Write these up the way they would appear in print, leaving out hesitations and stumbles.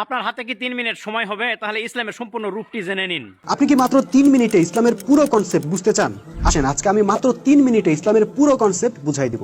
আপনার হাতে কি 3 মিনিট সময় হবে? তাহলে ইসলামের সম্পূর্ণ রূপটি জেনে নিন। আপনি কি মাত্র 3 মিনিটে ইসলামের পুরো কনসেপ্ট বুঝতে চান? আসেন, আজকে আমি মাত্র 3 মিনিটে ইসলামের পুরো কনসেপ্ট বুঝাই দিব।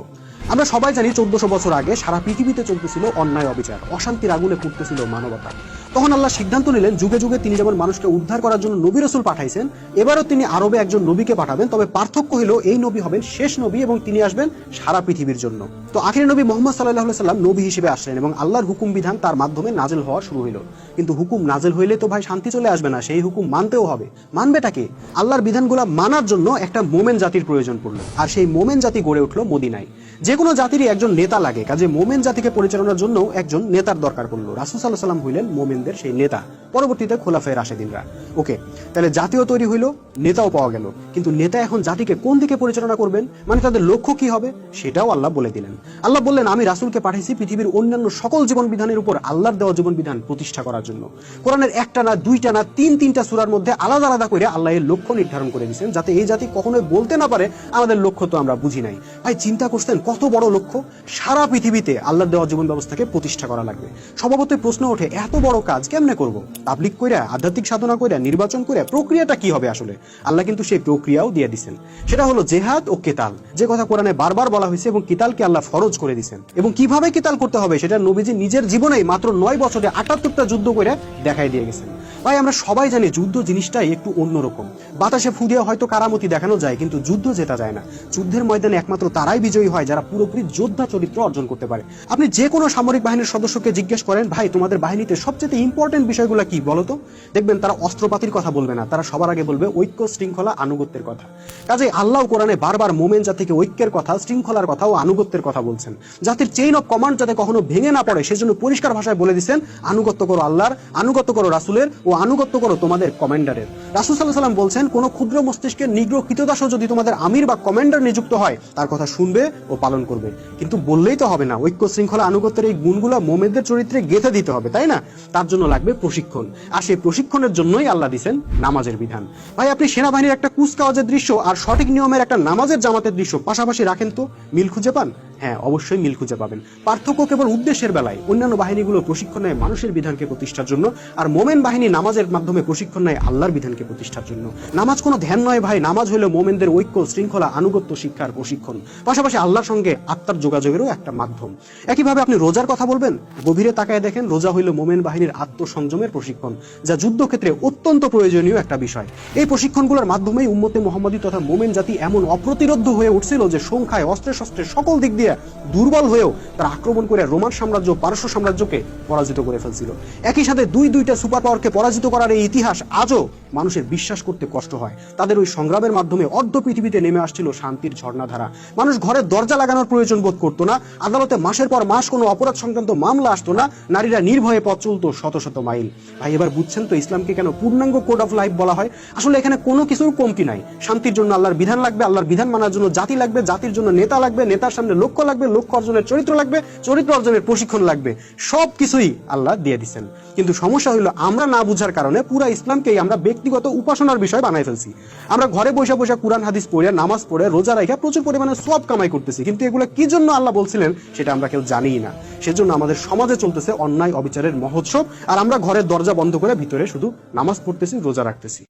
আমরা সবাই জানি 1400 বছর আগে সারা পৃথিবীতে চলতেছিল অন্যায়, অবিচার, অশান্তির আগুনে পুড়তেছিল মানবতা। তখন আল্লাহ সিদ্ধান্ত নিলেন, যুগে যুগে তিনি যেমন মানুষকে উদ্ধার করার জন্য নবী রাসূল পাঠাইছেন, এবারও তিনি আরবে একজন নবীকে পাঠাবেন। তবে পার্থক্য হলো এই নবী হবেন শেষ নবী এবং তিনি আসবেন সারা পৃথিবীর জন্য। তো আখির নবী মুহাম্মদ সাল্লাল্লাহু আলাইহি সাল্লাম নবী হিসেবে আসলেন এবং আল্লাহর হুকুম বিধান তার মাধ্যমে নাজেল হওয়া শুরু হলো। কিন্তু হুকুম নাজেল হইলে তো ভাই শান্তি চলে আসবে না, সেই হুকুম মানতেও হবে। মানবেটাকে? আল্লাহর বিধানগুলো মানার জন্য একটা মোমেন জাতির প্রয়োজন পড়লো, আর সেই মোমেন জাতি গড়ে উঠলো মদিনায়। যে কোনো জাতিরই একজন নেতা লাগে, কাজে মোমেন জাতিকে পরিচালনার জন্য একজন নেতার দরকার পড়লো। রাসূল সাল্লাল্লাহু আলাইহি সাল্লাম হইলেন মোমেনদের সেই নেতা, পরবর্তীতে খোলাফায়ে রাশেদিনরা। ওকে, তাহলে জাতীয় তৈরি হইলো, নেতাও পাওয়া গেল, কিন্তু নেতা এখন জাতিকে কোন দিকে পরিচালনা করবেন, মানে তাদের লক্ষ্য কি হবে, সেটাও আল্লাহ বলে দিলেন। আল্লাহ বললেন, আমি রাসূলকে পাঠাইছি পৃথিবীর অন্যান্য সকল জীবন বিধানের উপর আল্লাহর দেওয়া জীবন বিধান প্রতিষ্ঠা করার জন্য। কোরআনের একটা না, দুইটা না, তিনটা সূরার মধ্যে আলাদা আলাদা করে আল্লাহ এর লক্ষ্য নির্ধারণ করে দিয়েছেন, যাতে এই জাতি কখনোই বলতে না পারে আমাদের লক্ষ্য তো আমরা বুঝি নাই। ভাই চিন্তা করছেন কত বড় লক্ষ্য? সারা পৃথিবীতে আল্লাহর দেওয়া জীবন ব্যবস্থাকে প্রতিষ্ঠা করা লাগবে। স্বভাবতই প্রশ্ন ওঠে, এত বড় কাজ কেমনে করব? তাবলীগ কইরা, আধ্যাত্মিক সাধনা কইরা, নির্বাচন কইরা? প্রক্রিয়াটা কি হবে আসলে? আল্লাহ কিন্তু সেই প্রক্রিয়াও দিয়ে দিয়েছেন। সেটা হলো জেহাদ ও কেতাল, যে কথা কোরআনে বারবার বলা হয়েছে, এবং কিতালকে আল্লাহ ফরজ করে দিয়েছেন। এবং কিভাবে কিতাল করতে হবে সেটা নবীজি নিজের জীবনেই মাত্র 9 বছরে 78টা যুদ্ধ করে দেখাই দিয়ে গেছেন। ভাই আমরা সবাই জানি যুদ্ধ জিনিসটাই একটু অন্যরকম। বাতাসে ফু দিয়ে হয়তো কারামতি দেখানো যায়, কিন্তু যুদ্ধ জেতা যায় না। যুদ্ধের ময়দানে একমাত্র তারাই বিজয়ী হয় যারা পুরোপুরি যোদ্ধা চরিত্র অর্জন করতে পারে। আপনি যে কোনো সামরিক বাহিনীর সদস্যকে জিজ্ঞেস করেন, ভাই তোমাদের বাহিনীতে সবচেয়ে ইম্পর্টেন্ট বিষয়গুলো কি বলতো, দেখবেন তারা অস্ত্রপাতির কথা বলবে না, তারা সবার আগে বলবে ঐক্য, শৃঙ্খলা, আনুগত্যের কথা। কাজে আল্লাহ কোরআনে বারবার মোমেন জাতিকে ঐক্যের কথা, শৃঙ্খলার কথা ও আনুগত্যের কথা বলছেন। জাতির চেইন অফ কমান্ড যাতে কখনো ভেঙে না পড়ে, সেজন্য পরিষ্কার ভাষায় বলে দিচ্ছেন, আনুগত্য করো আল্লাহর, আনুগত্য করো রাসূলের ও আনুগত্য করো তোমাদের কমান্ডারের। রাসূল সাল্লাল্লাহু আলাইহি সাল্লাম বলছেন, কোন ক্ষুদ্র মস্তিষ্কের নিগ্রহ কৃতদাসও যদি তোমাদের আমির বা কমান্ডার নিযুক্ত হয়, তার কথা শুনবে ও পালন করবে। কিন্তু বললেই তো হবে না, ঐক্য, শৃঙ্খলা, আনুগত্যের এই গুণগুলো মোমেনদের চরিত্রে গেঁথে দিতে হবে, তাই না? তার জন্য লাগবে প্রশিক্ষণ, আর সেই প্রশিক্ষণের জন্যই আল্লাহ দিয়েছেন নামাজের বিধান। ভাই আপনি সেনাবাহিনীর একটা কুচকাওয়াজের দৃশ্য আর সঠিক নিয়মের একটা নামাজের জামাতের দৃশ্য পাশাপাশি রাখেন তো, মিল খুঁজে পান? হ্যাঁ, অবশ্যই মিল খুঁজে পাবেন। পার্থক্য কেবল উদ্দেশ্যের বেলায়। অন্যান্য বাহিনীগুলো প্রশিক্ষণ নেয় মানুষের বিধানকে প্রতিষ্ঠার জন্য, আর মোমেন বাহিনী নামাজের মাধ্যমে প্রশিক্ষণ নেয় আল্লাহর বিধানকে প্রতিষ্ঠার জন্য। নামাজ কোনো ধ্যান নয় ভাই, নামাজ হলো মোমেনদের ঐক্য, শৃঙ্খলা, আনুগত্য শিক্ষার প্রশিক্ষণ, পাশাপাশি আল্লাহর সঙ্গে আত্মার যোগাযোগেরও একটা মাধ্যম। একইভাবে আপনি রোজার কথা বলবেন, গভীরে তাকায় দেখেন, রোজা হইল মোমেন বাহিনীর আত্মসংযমের প্রশিক্ষণ, যা যুদ্ধক্ষেত্রে অত্যন্ত প্রয়োজনীয় একটা বিষয়। এই প্রশিক্ষণগুলোর মাধ্যমেই উম্মতে মুহাম্মাদী তথা মোমেন জাতি এমন অপ্রতিরোধ্য হয়ে উঠছিল যে সংখ্যায়, অস্ত্রে শস্ত্রে সকল দিক দিয়ে দুর্বল হয়েও তারা আক্রমণ করে রোমান সাম্রাজ্য, পারস্য সাম্রাজ্যকে পরাজিত করে ফেলছিল। একই সাথে দুইটা সুপার পাওয়ারকে পরাজিত করার এই ইতিহাস আজও মানুষের বিশ্বাস করতে কষ্ট হয়। তাদের ওই সংগ্রামের মাধ্যমে অর্ধ পৃথিবীতে নেমে আসছিল শান্তির ঝর্ণাধারা। মানুষ ঘরের দরজা লাগানোর প্রয়োজন বোধ করতো না, আদালতে মাসের পর মাস কোনো অপরাধ সংক্রান্ত মামলা আসতো না, নারীরা নির্ভয়ে পথ চলতো শত শত মাইল। ভাই এবার বুঝছেন তো ইসলামকে কেন পূর্ণাঙ্গ কোড অফ লাইফ বলা হয়? আসলে এখানে কোনো কিছুর কমতি নাই। শান্তির জন্য আল্লাহর বিধান লাগবে, আল্লাহর বিধান মানার জন্য জাতি লাগবে, জাতির জন্য নেতা লাগবে, নেতার সামনে লক্ষ্য লাগবে, লক্ষ্য অর্জনের চরিত্র লাগবে, চরিত্র অর্জনের প্রশিক্ষণ লাগবে। সব কিছুই আল্লাহ দিয়ে দিচ্ছেন। কিন্তু সমস্যা হলো আমরা না বুঝার কারণে পুরা ইসলামকেই আমরা ব্যক্তিগত উপাসনার বিষয় বানাই ফেলছি। আমরা ঘরে বসে বসে কুরআন হাদিস পড়ে, নামাজ পড়ে, রোজা রাখা প্রচুর পরিমাণে সওয়াব কামাই করতেছি, কিন্তু এগুলো কি জন্য আল্লাহ বলছিলেন সেটা আমরা কেউ জানিই না। সেজন্য আমাদের সমাজে চলতেছে অন্যায়, অবিচারের মহোৎসব, আর আমরা ঘরের দরজা বন্ধ করে ভিতরে শুধু নামাজ পড়তেছি, রোজা রাখতেছি।